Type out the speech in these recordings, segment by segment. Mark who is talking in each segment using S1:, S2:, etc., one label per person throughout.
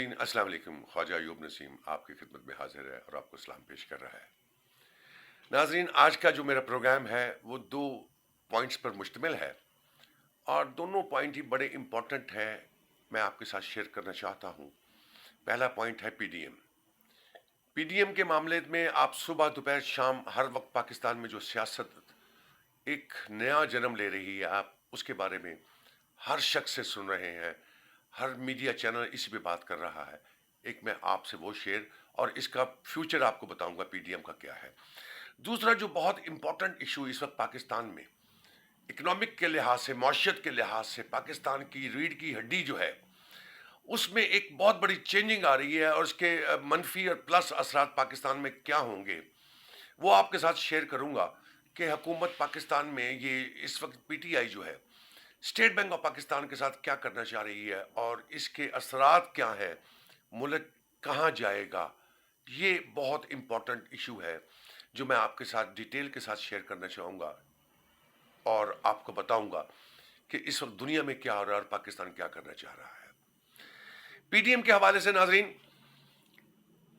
S1: नाजरीन अस्सलाम वालेकुम। ख्वाजा अयूब नसीम आपकी खिदमत में हाजिर है और आपको सलाम पेश कर रहा है। नाजरीन, आज का जो मेरा प्रोग्राम है वो दो पॉइंट्स पर मुश्तमिल है और दोनों पॉइंट ही बड़े इम्पोर्टेंट हैं, मैं आपके साथ शेयर करना चाहता हूँ। पहला पॉइंट है पीडीएम। पीडीएम के मामले में आप सुबह दोपहर शाम हर वक्त पाकिस्तान में जो सियासत एक नया जन्म ले रही है, आप उसके बारे में हर शख्स से सुन रहे हैं। हर मीडिया चैनल इसी पे बात कर रहा है। एक मैं आपसे वो शेयर और इसका फ्यूचर आपको बताऊंगा पीडीएम का क्या है। दूसरा जो बहुत इंपॉर्टेंट इशू इस वक्त पाकिस्तान में इकोनॉमिक के लिहाज से, मौशियत के लिहाज से, पाकिस्तान की रीढ़ की हड्डी जो है उसमें एक बहुत बड़ी चेंजिंग आ रही है और उसके मनफी और प्लस असरात पाकिस्तान में क्या होंगे वो आपके साथ शेयर करूंगा कि हुकूमत पाकिस्तान में ये इस वक्त पीटीआई जो है स्टेट बैंक ऑफ पाकिस्तान के साथ क्या करना चाह रही है और इसके असरात क्या है, मुल्क कहाँ जाएगा। ये बहुत इम्पोर्टेंट इशू है जो मैं आपके साथ डिटेल के साथ शेयर करना चाहूँगा और आपको बताऊंगा कि इस वक्त दुनिया में क्या हो रहा है और पाकिस्तान क्या करना चाह रहा है। पीडीएम के हवाले से नाजरीन,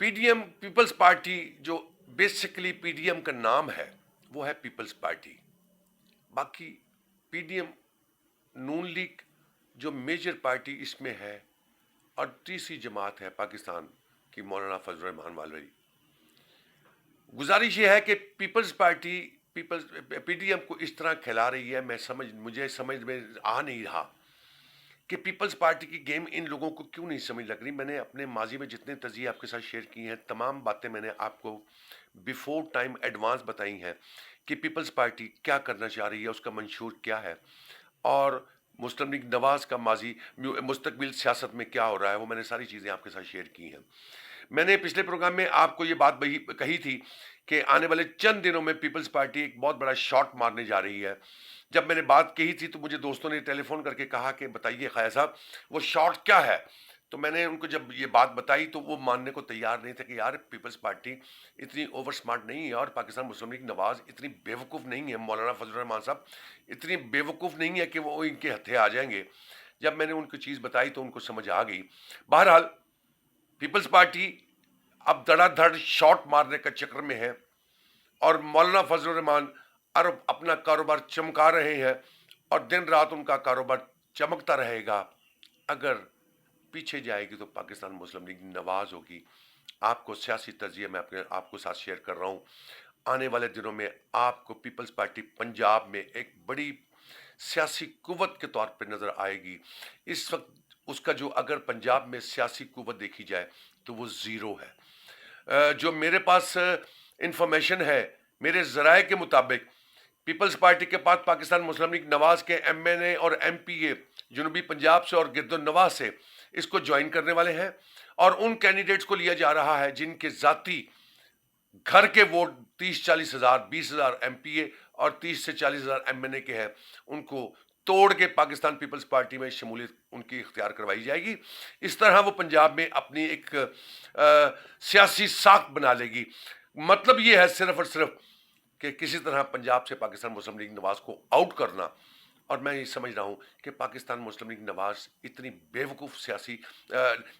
S1: पीडीएम पीपल्स पार्टी, जो बेसिकली पीडीएम का नाम है वो है पीपल्स पार्टी। बाकी पीडीएम नून लीग जो मेजर पार्टी इसमें है और तीसरी जमात है पाकिस्तान की मौलाना फजल रहमान मालवी। गुजारिश ये है कि पीपल्स पार्टी पीडीएम को इस तरह खिला रही है, मुझे समझ में आ नहीं रहा कि पीपल्स पार्टी की गेम इन लोगों को क्यों नहीं समझ लग रही। मैंने अपने माजी में जितने तजिए आपके साथ शेयर किए हैं, तमाम बातें मैंने आपको बिफोर टाइम एडवांस बताई हैं कि पीपल्स पार्टी क्या करना चाह रही है, उसका मंशूर क्या है और मुस्लिम लीग नवाज का माजी मुस्तकबिल सियासत में क्या हो रहा है, वो मैंने सारी चीज़ें आपके साथ शेयर की हैं। मैंने पिछले प्रोग्राम में आपको ये बात कही थी कि आने वाले चंद दिनों में पीपल्स पार्टी एक बहुत बड़ा शॉट मारने जा रही है। जब मैंने बात कही थी तो मुझे दोस्तों ने टेलीफोन करके कहा कि बताइए ख्वाजा साहब वो शॉट क्या है। तो मैंने उनको जब ये बात बताई तो वो मानने को तैयार नहीं थे कि यार पीपल्स पार्टी इतनी ओवर स्मार्ट नहीं है और पाकिस्तान मुस्लिम लीग नवाज इतनी बेवकूफ़ नहीं है, मौलाना फजल रहमान साहब इतनी बेवकूफ़ नहीं है कि वो इनके हथे आ जाएंगे। जब मैंने उनको चीज़ बताई तो उनको समझ आ गई। बहरहाल पीपल्स पार्टी अब धड़ाधड़ शॉट मारने का चक्कर में है और मौलाना फजल रहमान अरब अपना कारोबार चमका रहे हैं और दिन रात उनका कारोबार चमकता रहेगा। अगर पीछे जाएगी तो पाकिस्तान मुस्लिम लीग नवाज होगी। आपको सियासी तजिया मैं आपको साथ शेयर कर रहा हूँ। आने वाले दिनों में आपको पीपल्स पार्टी पंजाब में एक बड़ी सियासी कुव्वत के तौर पर नज़र आएगी। इस वक्त उसका जो अगर पंजाब में सियासी कुव्वत देखी जाए तो वो ज़ीरो है। जो मेरे पास इंफॉर्मेशन है, मेरे ज़राए के मुताबिक पीपल्स पार्टी के पास पाकिस्तान मुस्लिम लीग नवाज के एमएनए और एमपीए जनूबी पंजाब से और गिरदोनवाज से इसको ज्वाइन करने वाले हैं और उन कैंडिडेट्स को लिया जा रहा है जिनके ज़ाती घर के वोट 30-40 हज़ार, 20 हज़ार एमपीए और 30 से 40 हज़ार एमएनए के हैं, उनको तोड़ के पाकिस्तान पीपल्स पार्टी में शमूलियत उनकी इख्तियार करवाई जाएगी। इस तरह वो पंजाब में अपनी एक सियासी साख बना लेगी। मतलब ये है सिर्फ और सिर्फ कि किसी तरह पंजाब से पाकिस्तान मुस्लिम लीग नवाज को आउट करना। और मैं ये समझ रहा हूँ कि पाकिस्तान मुस्लिम लीग नवाज इतनी बेवकूफ़ सियासी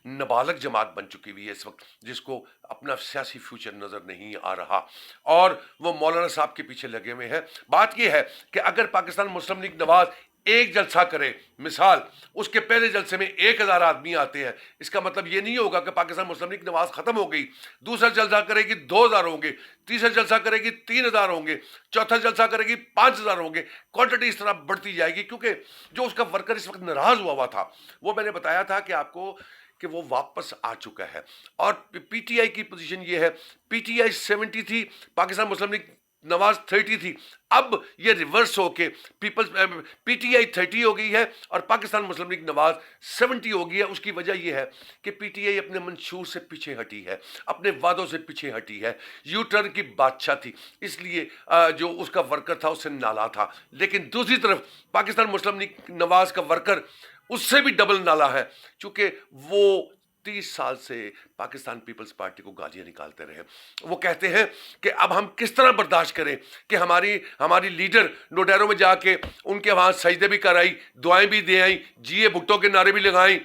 S1: नाबालग जमात बन चुकी हुई है इस वक्त, जिसको अपना सियासी फ्यूचर नज़र नहीं आ रहा और वो मौलाना साहब के पीछे लगे हुए हैं। बात यह है कि अगर पाकिस्तान मुस्लिम लीग नवाज एक जलसा करे, मिसाल उसके पहले जलसे में 1000 आदमी आते हैं, इसका मतलब ये नहीं होगा कि पाकिस्तान मुस्लिम लीग नवाज ख़त्म हो गई। दूसरा जलसा करेगी 2000 होंगे, तीसरा जलसा करेगी 3000 होंगे, चौथा जलसा करेगी 5000 होंगे। क्वांटिटी इस तरह बढ़ती जाएगी क्योंकि जो उसका वर्कर इस वक्त नाराज़ हुआ था वो मैंने बताया था कि आपको कि वो वापस आ चुका है। और पीटीआई की पोजीशन ये है, पीटीआई 70 थी, पाकिस्तान मुस्लिम लीग नवाज 30 थी। अब ये रिवर्स होके पीटीआई 30 हो गई है और पाकिस्तान मुस्लिम लीग नवाज 70 हो गई है। उसकी वजह यह है कि पीटीआई अपने मंशूर से पीछे हटी है, अपने वादों से पीछे हटी है, यू टर्न की बादशाह थी, इसलिए जो उसका वर्कर था उससे नाला था। लेकिन दूसरी तरफ पाकिस्तान मुस्लिम लीग नवाज का वर्कर उससे भी डबल नाला है, चूंकि वो 30 साल से पाकिस्तान पीपल्स पार्टी को गालियां निकालते रहे। वो कहते हैं कि अब हम किस तरह बर्दाश्त करें कि हमारी लीडर नोडेरो में जाके उनके वहाँ सजदे भी कराई, दुआएं भी दे आई, जिए भुट्टो के नारे भी लगाई,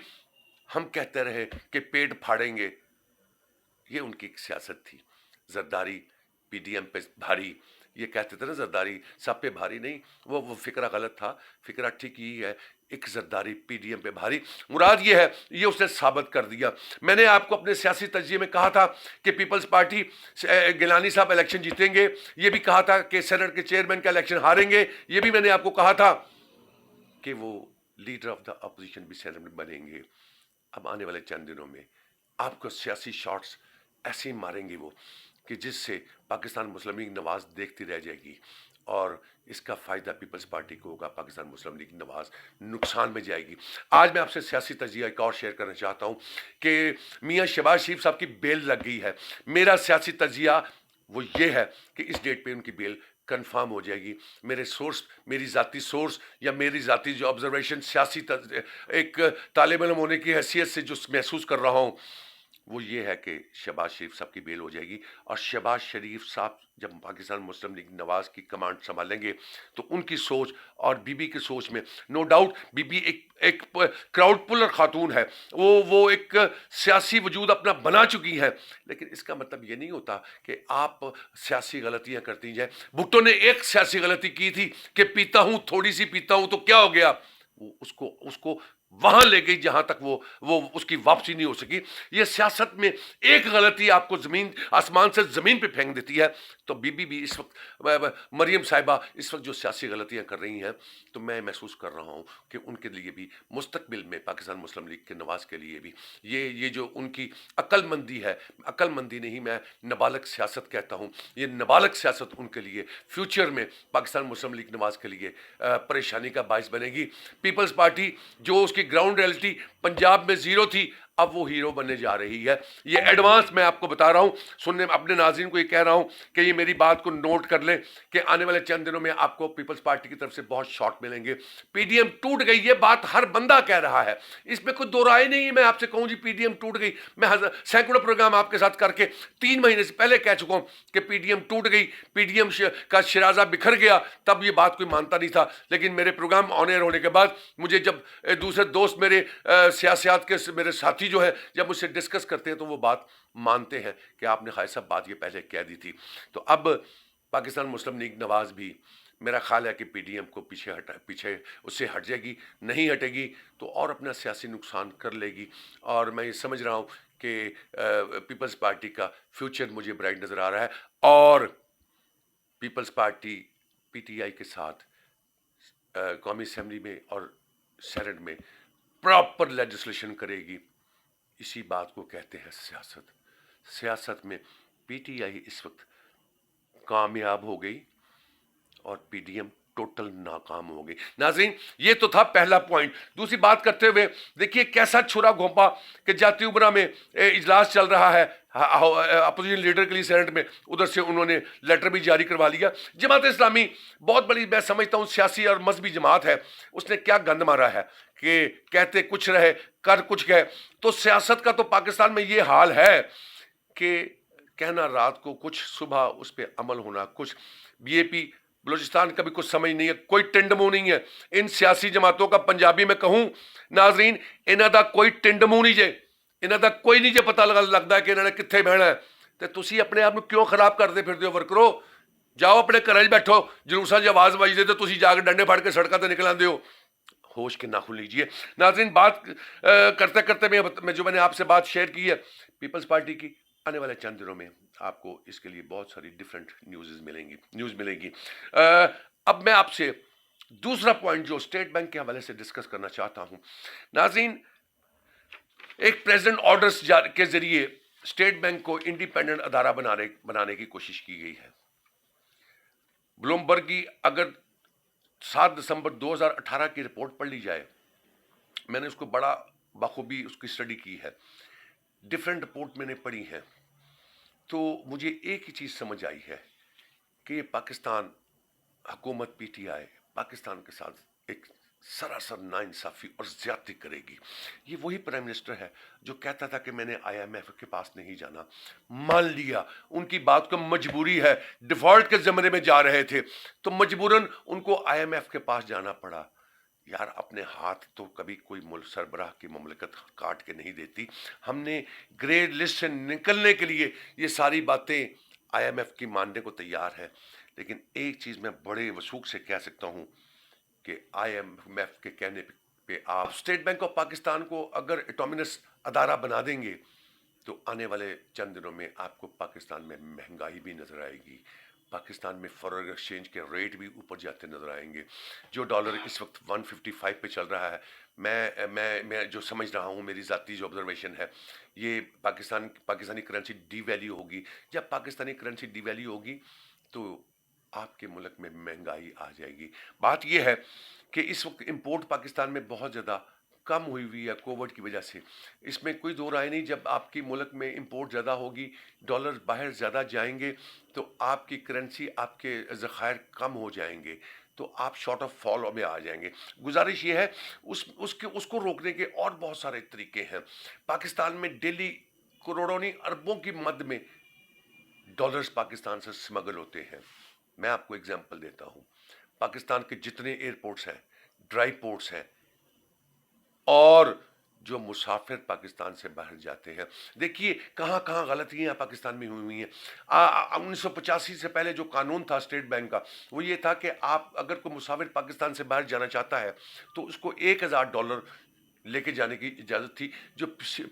S1: ہم کہتے رہے کہ پیٹ پھاڑیں گے. یہ ان کی ایک سیاست تھی. زرداری پی ڈی ایم پہ بھاری، یہ کہتے تھے نا زرداری سب پہ بھاری. نہیں، وہ فکرہ غلط تھا. فکرہ ٹھیک ہی ہے. ایک زرداری پی ڈی ایم پہ بھاری مراد یہ ہے، یہ اس نے ثابت کر دیا. میں نے آپ کو اپنے سیاسی تجزیے میں کہا تھا کہ پیپلز پارٹی گیلانی صاحب الیکشن جیتیں گے. یہ بھی کہا تھا کہ سینٹ کے چیئرمین کا الیکشن ہاریں گے. یہ بھی میں نے آپ کو کہا تھا کہ وہ لیڈر آف دا اپوزیشن بھی سینٹ میں بنیں گے. اب آنے والے چند دنوں میں آپ کو سیاسی شارٹس ایسے ہی ماریں گے وہ کہ جس سے پاکستان مسلم لیگ نواز دیکھتی رہ جائے گی، اور اس کا فائدہ پیپلز پارٹی کو ہوگا. پاکستان مسلم لیگ نواز نقصان میں جائے گی. آج میں آپ سے سیاسی تجزیہ ایک اور شیئر کرنا چاہتا ہوں کہ میاں شہباز شریف صاحب کی بیل لگ گئی ہے. میرا سیاسی تجزیہ وہ یہ ہے کہ اس ڈیٹ پہ ان کی بیل کنفرم ہو جائے گی. میرے سورس، میری ذاتی سورس یا میری ذاتی جو آبزرویشن سیاسی ایک طالب علم ہونے کی حیثیت سے جو محسوس کر رہا ہوں، وہ یہ ہے کہ شہباز شریف صاحب کی بیل ہو جائے گی. اور شہباز شریف صاحب جب پاکستان مسلم لیگ نواز کی کمانڈ سنبھالیں گے تو ان کی سوچ اور بی بی کی سوچ میں نو ڈاؤٹ، بی بی ایک کراؤڈ پولر خاتون ہے. وہ ایک سیاسی وجود اپنا بنا چکی ہے. لیکن اس کا مطلب یہ نہیں ہوتا کہ آپ سیاسی غلطیاں کرتی جائیں. بھٹو نے ایک سیاسی غلطی کی تھی کہ پیتا ہوں، تھوڑی سی پیتا ہوں تو کیا ہو گیا، وہ اس کو وہاں لے گئی جہاں تک وہ اس کی واپسی نہیں ہو سکی. یہ سیاست میں ایک غلطی آپ کو آسمان سے زمین پہ پھینک دیتی ہے. تو بی بی بھی اس وقت، مریم صاحبہ اس وقت جو سیاسی غلطیاں کر رہی ہیں، تو میں محسوس کر رہا ہوں کہ ان کے لیے بھی مستقبل میں پاکستان مسلم لیگ کے نواز کے لیے بھی یہ جو ان کی عقل مندی ہے، عقل مندی نہیں، میں نابالغ سیاست کہتا ہوں، یہ نابالغ سیاست ان کے لیے فیوچر میں پاکستان مسلم لیگ نواز کے لیے پریشانی کا باعث بنے گی. پیپلز پارٹی جو اس کی گراؤنڈ ریئلٹی پنجاب میں زیرو تھی، اب وہ ہیرو بننے جا رہی ہے. یہ ایڈوانس میں آپ کو بتا رہا ہوں، سننے اپنے ناظرین کو یہ کہہ رہا ہوں کہ یہ میری بات کو نوٹ کر لیں کہ آنے والے چند دنوں میں آپ کو پیپلز پارٹی کی طرف سے بہت شارٹ ملیں گے. پی ڈی ایم ٹوٹ گئی، یہ بات ہر بندہ کہہ رہا ہے، اس میں کوئی دو رائے نہیں ہے. میں آپ سے کہوں جی پی ڈی ایم ٹوٹ گئی، میں سینکڑوں پروگرام آپ کے ساتھ کر کے 3 مہینے سے پہلے کہہ چکا ہوں کہ پی ڈی ایم ٹوٹ گئی، پی ڈی ایم کا شرازہ بکھر گیا. تب یہ بات کوئی مانتا نہیں تھا، لیکن میرے پروگرام آن ایئر ہونے کے بعد مجھے جب دوسرے دوست میرے سیاسیات کے میرے ساتھی جو ہے جب مجھ سے ڈسکس کرتے ہیں تو وہ بات مانتے ہیں کہ آپ نے خالد صاحب بات یہ پہلے کہہ دی تھی. تو اب پاکستان مسلم لیگ نواز بھی میرا خیال ہے کہ پی ڈی ایم کو پیچھے اس سے ہٹ جائے گی. نہیں ہٹے گی تو اور اپنا سیاسی نقصان کر لے گی. اور میں یہ سمجھ رہا ہوں کہ پیپلز پارٹی کا فیوچر مجھے برائٹ نظر آ رہا ہے. اور Peoples Party P T I کے ساتھ قومی اسمبلی میں اور سینٹ میں پراپر لیجسلیشن کرے گی. اسی بات کو کہتے ہیں سیاست. سیاست میں پی ٹی آئی اس وقت کامیاب ہو گئی اور پی ڈی ایم ٹوٹل ناکام ہو گئی. ناظرین، یہ تو تھا پہلا پوائنٹ. دوسری بات کرتے ہوئے دیکھیے کیسا چھرا گھونپا کہ جاتی امرا میں اجلاس چل رہا ہے اپوزیشن لیڈر کے لیے سینٹ میں، ادھر سے انہوں نے لیٹر بھی جاری کروا لیا. جماعت اسلامی بہت بڑی میں سمجھتا ہوں سیاسی اور مذہبی جماعت ہے، اس نے کیا گند مارا ہے کہ کہتے کچھ رہے کر کچھ گئے. تو سیاست کا تو پاکستان میں یہ حال ہے کہ کہنا رات کو کچھ، صبح اس پہ عمل ہونا کچھ. بی اے پی بلوچستان کا بھی کچھ سمجھ نہیں ہے، کوئی ٹنڈمو نہیں ہے. ان سیاسی جماعتوں کا پنجابی میں کہوں ناظرین، انہاں دا کوئی ٹنڈمو نہیں جے، انہاں دا کوئی نہیں جے پتہ لگتا ہے کہ انہوں نے کتنے بہنا ہے. تو تسی اپنے آپ کیوں خراب کرتے پھرتے ہو ورکرو؟ جاؤ اپنے گھر بیٹھو، جلوساں جی آواز بجدے تو تسی جا کے ڈنڈے پھڑ کے سڑکاں تے نکل آندے ہو. ہوش کے ناخن لیجئے. ناظرین، بات کرتے کرتے میں جو میں نے آپ سے بات شیئر کی ہے پیپلز پارٹی کی، آنے والے چند دنوں میں آپ کو اس کے لیے بہت ساری ڈیفرنٹ نیوز ملیں گی. اب میں آپ سے دوسرا پوائنٹ جو اسٹیٹ بینک کے حوالے سے ڈسکس کرنا چاہتا ہوں. ناظرین، ایک پریزیڈنٹ آرڈرز کے ذریعے اسٹیٹ بینک کو انڈیپینڈنٹ ادارہ بنانے کی کوشش کی گئی ہے. بلومبرگ کی اگر 7 دسمبر 2018 کی رپورٹ پڑھ لی جائے، میں نے اس کو بڑا بخوبی اس کی اسٹڈی کی ہے، ڈیفرنٹ رپورٹ میں نے پڑھی ہیں، تو مجھے ایک ہی چیز سمجھ آئی ہے کہ یہ پاکستان حکومت پی ٹی آئی پاکستان کے ساتھ ایک سراسر ناانصافی اور زیادتی کرے گی. یہ وہی پرائم منسٹر ہے جو کہتا تھا کہ میں نے آئی ایم ایف کے پاس نہیں جانا. مان لیا ان کی بات کو مجبوری ہے، ڈیفالٹ کے زمرے میں جا رہے تھے تو مجبوراً ان کو آئی ایم ایف کے پاس جانا پڑا. यार अपने हाथ तो कभी कोई सरबराह की ममलकत काट के नहीं देती। हमने ग्रे लिस्ट से निकलने के लिए ये सारी बातें IMF की मानने को तैयार है, लेकिन एक चीज़ मैं बड़े वसूख से कह सकता हूँ कि IMF के कहने पे आप स्टेट बैंक ऑफ पाकिस्तान को अगर एटोमिनस अदारा बना देंगे तो आने वाले चंद दिनों में आपको पाकिस्तान में महंगाई भी नज़र आएगी, पाकिस्तान में फॉरेन एक्सचेंज के रेट भी ऊपर जाते नजर आएंगे। जो डॉलर इस वक्त 155 पे चल रहा है, मैं जो समझ रहा हूँ, मेरी ज़ाती जो ऑब्जर्वेशन है, ये पाकिस्तानी करेंसी डीवैल्यू होगी। जब पाकिस्तानी करेंसी डीवैल्यू होगी तो आपके मुल्क में महंगाई आ जाएगी। बात यह है कि इस वक्त इंपोर्ट पाकिस्तान में बहुत ज़्यादा कम हुई है कोविड की वजह से, इसमें कोई दो राय नहीं। जब आपकी मुल्क में इंपोर्ट ज़्यादा होगी, डॉलर बाहर ज़्यादा जाएंगे, तो आपकी करेंसी, आपके ज़खायर कम हो जाएंगे, तो आप शॉर्ट ऑफ फॉल में आ जाएंगे। गुजारिश ये है उसको रोकने के और बहुत सारे तरीके हैं। पाकिस्तान में डेली करोड़ों नहीं अरबों की मद में डॉलर्स पाकिस्तान से स्मगल होते हैं। मैं आपको एग्जांपल देता हूँ, पाकिस्तान के जितने एयरपोर्ट्स हैं, ड्राई पोर्ट्स हैं, और जो मुसाफिर पाकिस्तान से बाहर जाते हैं, देखिए कहाँ कहाँ गलतियाँ पाकिस्तान में हुई हैं। 1985 से पहले जो कानून था स्टेट बैंक का, वो ये था कि आप अगर कोई मुसाफिर पाकिस्तान से बाहर जाना चाहता है तो उसको $1000 लेके जाने की इजाज़त थी। जो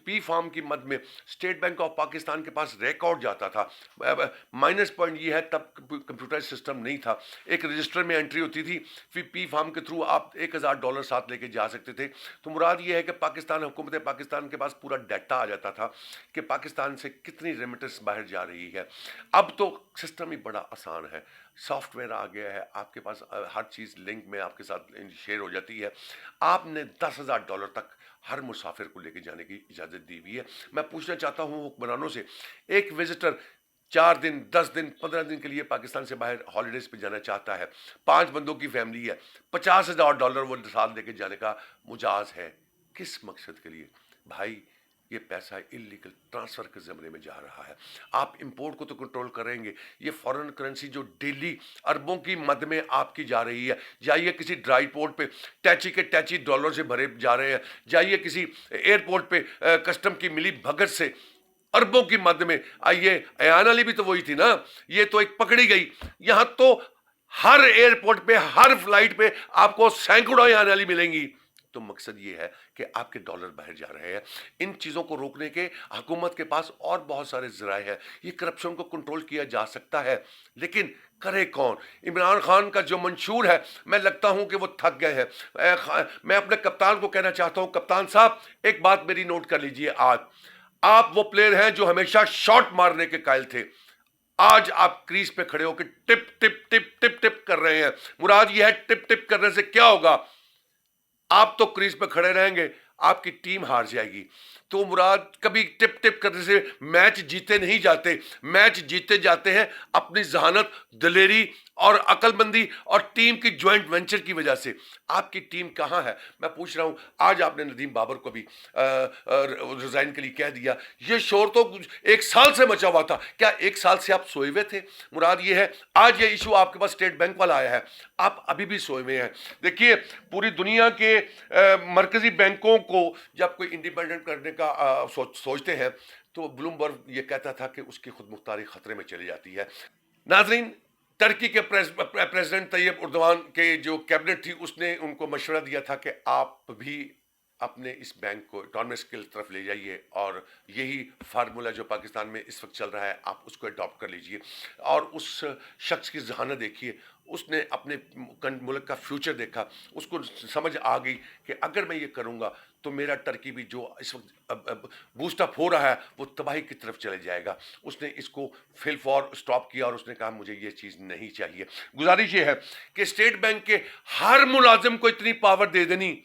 S1: पी फार्म की मद में स्टेट बैंक ऑफ पाकिस्तान के पास रिकॉर्ड जाता था। माइनस पॉइंट ये है, तब कंप्यूटर सिस्टम नहीं था, एक रजिस्टर में एंट्री होती थी, फिर पी फार्म के थ्रू आप $1000 साथ लेके जा सकते थे। तो मुराद ये है कि हुकूमत पाकिस्तान के पास पूरा डाटा आ जाता था कि पाकिस्तान से कितनी रेमिटेंस बाहर जा रही है। अब तो सिस्टम ही बड़ा आसान है, सॉफ्टवेयर आ गया है, आपके पास हर चीज़ लिंक में आपके साथ शेयर हो जाती है। आपने $10,000 तक हर मुसाफिर को लेके जाने की इजाज़त दी हुई है। मैं पूछना चाहता हूँ हुक्मरानों से, एक विजिटर 4 दिन, 10 दिन, 15 दिन के लिए पाकिस्तान से बाहर हॉलीडेज पे जाना चाहता है, 5 बंदों की फैमिली है, $50,000 वो साथ लेके जाने का मुजाज है। किस मकसद के लिए? भाई ये पैसा इलीगल ट्रांसफ़र के ज़माने में जा रहा है। आप इंपोर्ट को तो कंट्रोल करेंगे, ये फॉरेन करेंसी जो डेली अरबों की मद में आपकी जा रही है, जाइए किसी ड्राई पोर्ट पे टैची के टैची डॉलर से भरे जा रहे हैं, जाइए किसी एयरपोर्ट पे कस्टम की मिली भगत से अरबों की मद में आइए। अयान अली भी तो वही थी ना, ये तो एक पकड़ी गई। यहाँ तो हर एयरपोर्ट पे, हर फ्लाइट पे आपको सैकड़ों अयान अली मिलेंगी। तो मकसद ये है कि आपके डॉलर बाहर जा रहे हैं। इन चीज़ों को रोकने के हुकूमत के पास और बहुत सारे ज़राए हैं। ये करप्शन को कंट्रोल किया जा सकता है, लेकिन करे कौन? इमरान खान का जो मंशूर है, मैं लगता हूं कि वो थक गए हैं। मैं अपने कप्तान को कहना चाहता हूं, कप्तान साहब एक बात मेरी नोट कर लीजिए, आज आप वो प्लेयर हैं जो हमेशा शॉट मारने के कायल थे। आज आप क्रीज पे खड़े होकर tip tip tip tip tip कर रहे हैं। मुराद ये है, टिप टिप करने से क्या होगा? आप तो क्रीज पे खड़े रहेंगे, आपकी टीम हार जाएगी। तो मुराद कभी टिप टिप करने से मैच जीते नहीं जाते, मैच जीते जाते हैं अपनी जहानत, दलेरी और अक्लमंदी और टीम की ज्वाइंट वेंचर की वजह से। आपकी टीम कहाँ है? मैं पूछ रहा हूँ, आज आपने नदीम बाबर को भी रिजाइन के लिए कह दिया। ये शोर तो 1 साल से मचा हुआ था। क्या 1 साल से आप सोए हुए थे? मुराद ये है, आज ये इशू आपके पास स्टेट बैंक वाला आया है, आप अभी भी सोए हुए हैं। देखिए पूरी दुनिया के मरकजी बैंकों को जब कोई इंडिपेंडेंट करने का सोचते हैं तो ब्लूमबर्ग ये कहता था कि उसकी खुद मुख्तारी खतरे में चली जाती है। नाजरीन, टर्की के प्रेसिडेंट तैयब उर्दवान के जो कैबिनेट थी, उसने उनको मशवरा दिया था कि आप भी अपने इस बैंक को इकॉनमिक्स की तरफ ले जाइए, और यही फार्मूला जो पाकिस्तान में इस वक्त चल रहा है आप उसको अडॉप्ट कर लीजिए। और उस शख्स की जहानत देखिए, उसने अपने मुल्क का फ्यूचर देखा, उसको समझ आ गई कि अगर मैं ये करूँगा तो मेरा टर्की भी जो इस वक्त बूस्टअप हो रहा है वो तबाही की तरफ चले जाएगा। उसने इसको फिल फॉर स्टॉप किया और उसने कहा मुझे ये चीज़ नहीं चाहिए। गुजारिश ये है कि स्टेट बैंक के हर मुलाजिम को इतनी पावर दे देनी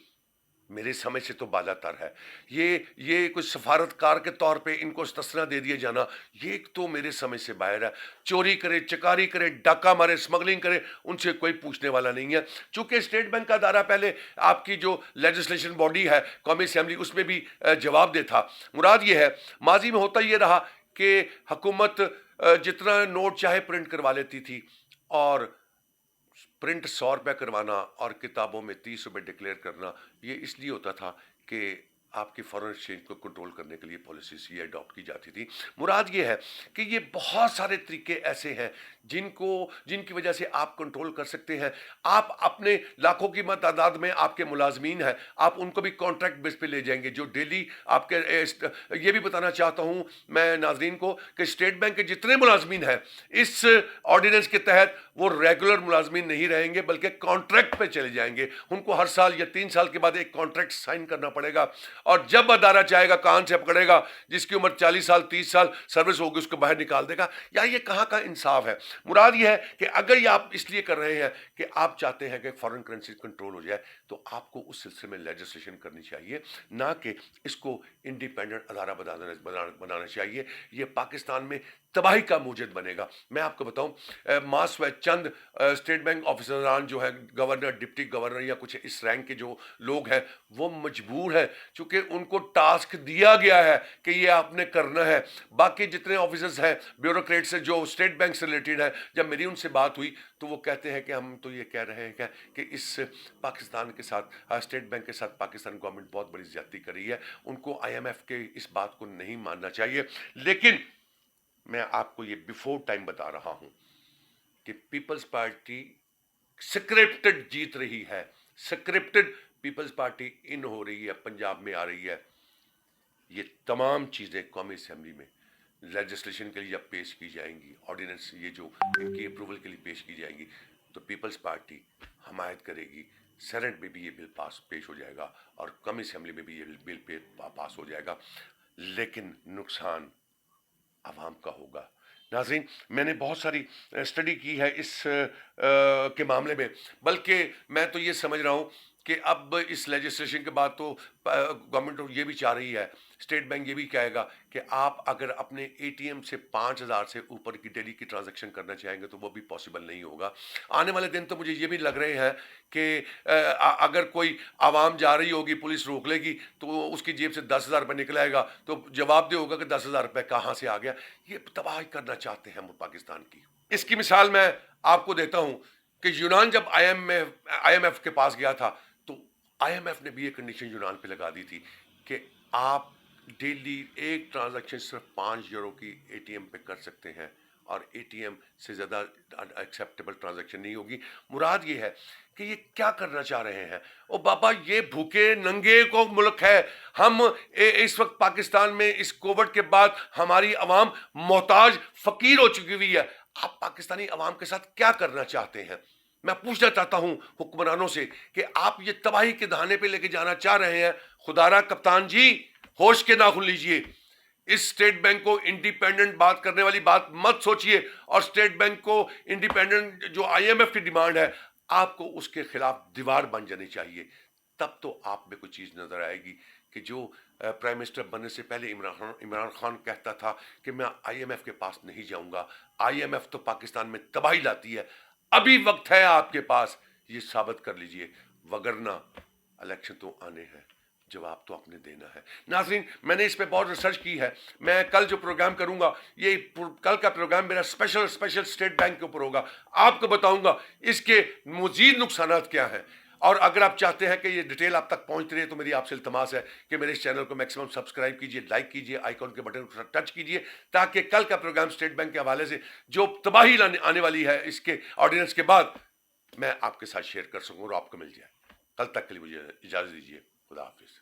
S1: मेरे समझ से तो बालातर है। ये कुछ सफारतकार के तौर पे इनको इस्तिस्ना दे दिया जाना, ये तो मेरे समझ से बाहर है। चोरी करे, चकारी करे, डाका मारे, स्मगलिंग करे, उनसे कोई पूछने वाला नहीं है। चूंकि स्टेट बैंक का दायरा पहले आपकी जो लेजिस्लेशन बॉडी है कौमी असेंबली, उसमें भी जवाब दे था। मुराद ये है, माजी में होता ये रहा कि हुकूमत जितना नोट चाहे प्रिंट करवा लेती थी, और प्रिंट 100 रुपये करवाना और किताबों में 30 रुपये डिक्लेयर करना, ये इसलिए होता था कि आपकी फॉरेन एक्सचेंज को कंट्रोल करने के लिए पॉलिसीज ये अडॉप्ट की जाती थी। मुराद ये है कि ये बहुत सारे तरीके ऐसे हैं जिनकी वजह से आप कंट्रोल कर सकते हैं। आप अपने लाखों की तादाद में आपके मुलाजमीन हैं, आप उनको भी कॉन्ट्रैक्ट बेस पे ले जाएंगे जो डेली आपके ये भी बताना चाहता हूँ मैं नाजरीन को कि स्टेट बैंक के जितने मुलाजमीन हैं इस ऑर्डिनेंस के तहत वो रेगुलर मुलाजमीन नहीं रहेंगे बल्कि कॉन्ट्रैक्ट पे चले जाएंगे। उनको हर साल या 3 साल के बाद एक कॉन्ट्रैक्ट साइन करना पड़ेगा और जब अदारा चाहेगा कान से पकड़ेगा, जिसकी उम्र 40 साल 30 साल सर्विस होगी उसको बाहर निकाल देगा। या ये कहाँ का इंसाफ है? मुराद ये है कि अगर ये आप इसलिए कर रहे हैं कि आप चाहते हैं कि फॉरेन करेंसी कंट्रोल हो जाए तो आपको उस सिलसिले में लेजिस्लेशन करनी चाहिए, ना कि इसको इंडिपेंडेंट अदारा बनाना चाहिए। ये पाकिस्तान में तबाही का मूजद बनेगा। मैं आपको बताऊं, मास व चंद स्टेट बैंक ऑफिसरान जो है, गवर्नर, डिप्टी गवर्नर या कुछ इस रैंक के जो लोग हैं वो मजबूर है क्योंकि उनको टास्क दिया गया है कि ये आपने करना है। बाकी जितने ऑफिसर्स हैं ब्यूरोक्रेट्स हैं जो स्टेट बैंक से रिलेटेड है, जब मेरी उनसे बात हुई तो वो कहते हैं कि हम तो ये कह रहे हैं कि इस पाकिस्तान के साथ स्टेट बैंक के साथ पाकिस्तान गवर्नमेंट बहुत बड़ी ज्यादती कर रही है। उनको IMF के इस बात को नहीं मानना चाहिए। लेकिन मैं आपको ये बिफोर टाइम बता रहा हूं कि पीपल्स पार्टी स्क्रिप्टेड जीत रही है। स्क्रिप्टेड पीपल्स पार्टी इन हो रही है, पंजाब में आ रही है। ये तमाम चीज़ें कौमी असेंबली में लेजिस्लेशन के लिए जब पेश की जाएंगी, ऑर्डिनेंस ये जो इनकी अप्रूवल के लिए पेश की जाएंगी, तो पीपल्स पार्टी हमायत करेगी। सेनेट में भी ये बिल पेश हो जाएगा और कौमी असेंबली में भी ये बिल पास हो जाएगा। लेकिन नुकसान आवाम का होगा। नाज़रीन, मैंने बहुत सारी स्टडी की है इस के मामले में, बल्कि मैं तो ये समझ रहा हूँ कि अब इस लेजिस्लेशन के बाद तो गवर्नमेंट ये भी चाह रही है, स्टेट बैंक ये भी कहेगा कि आप अगर अपने ATM से 5,000 से ऊपर की डेली की ट्रांजैक्शन करना चाहेंगे तो वो भी पॉसिबल नहीं होगा। आने वाले दिन तो मुझे ये भी लग रहे हैं कि अगर कोई आवाम जा रही होगी, पुलिस रोक लेगी तो उसकी जेब से 10,000 रुपये निकल आएगा तो जवाब दे होगा कि 10,000 रुपये कहाँ से आ गया। ये तबाही करना चाहते हैं हम पाकिस्तान की। इसकी मिसाल मैं आपको देता हूँ कि यूनान जब IMF के पास गया था तो IMF ने भी ये कंडीशन यूनान पे लगा दी थी कि आप डेली एक ट्रांजैक्शन सिर्फ 5 यूरो की ATM पे कर सकते हैं और ATM से ज़्यादा एक्सेप्टेबल ट्रांजैक्शन नहीं होगी। मुराद ये है कि ये क्या करना चाह रहे हैं? ओ बाबा, ये भूखे नंगे को मुल्क है। हम इस वक्त पाकिस्तान में इस कोविड के बाद हमारी अवाम मोहताज फकीर हो चुकी हुई है। आप पाकिस्तानी अवाम के साथ क्या करना चाहते हैं? मैं पूछना चाहता हूं हुक्मरानों से कि आप ये तबाही के दहाने पे लेके जाना चाह रहे हैं। खुदारा कप्तान जी, होश के नाखून लीजिए। इस स्टेट बैंक को इंडिपेंडेंट बात करने वाली बात मत सोचिए और स्टेट बैंक को इंडिपेंडेंट जो IMF की डिमांड है, आपको उसके खिलाफ दीवार बन जानी चाहिए। तब तो आप में कोई चीज़ नजर आएगी कि जो प्राइम मिनिस्टर बनने से पहले इमरान खान कहता था कि मैं IMF के पास नहीं जाऊंगा, IMF तो पाकिस्तान में तबाही लाती है। अभी वक्त है आपके पास, ये साबित कर लीजिए, वगरना इलेक्शन तो आने हैं, जवाब तो आपने देना है। नाज़रीन, मैंने इस पे बहुत रिसर्च की है। मैं कल जो प्रोग्राम करूंगा, ये कल का प्रोग्राम मेरा स्पेशल स्टेट बैंक के ऊपर होगा। आपको बताऊंगा इसके मजीद नुकसान क्या हैं। और अगर आप चाहते हैं कि ये डिटेल आप तक पहुंचती रहे तो मेरी आपसे इल्तमास है कि मेरे इस चैनल को मैक्सिमम सब्सक्राइब कीजिए, लाइक कीजिए, आइकॉन के बटन को टच कीजिए, ताकि कल का प्रोग्राम स्टेट बैंक के हवाले से जो तबाही आने वाली है इसके ऑर्डिनेंस के बाद, मैं आपके साथ शेयर कर सकूँ और आपको मिल जाए। कल तक के लिए मुझे इजाज़त दीजिए। खुदा हाफिज़।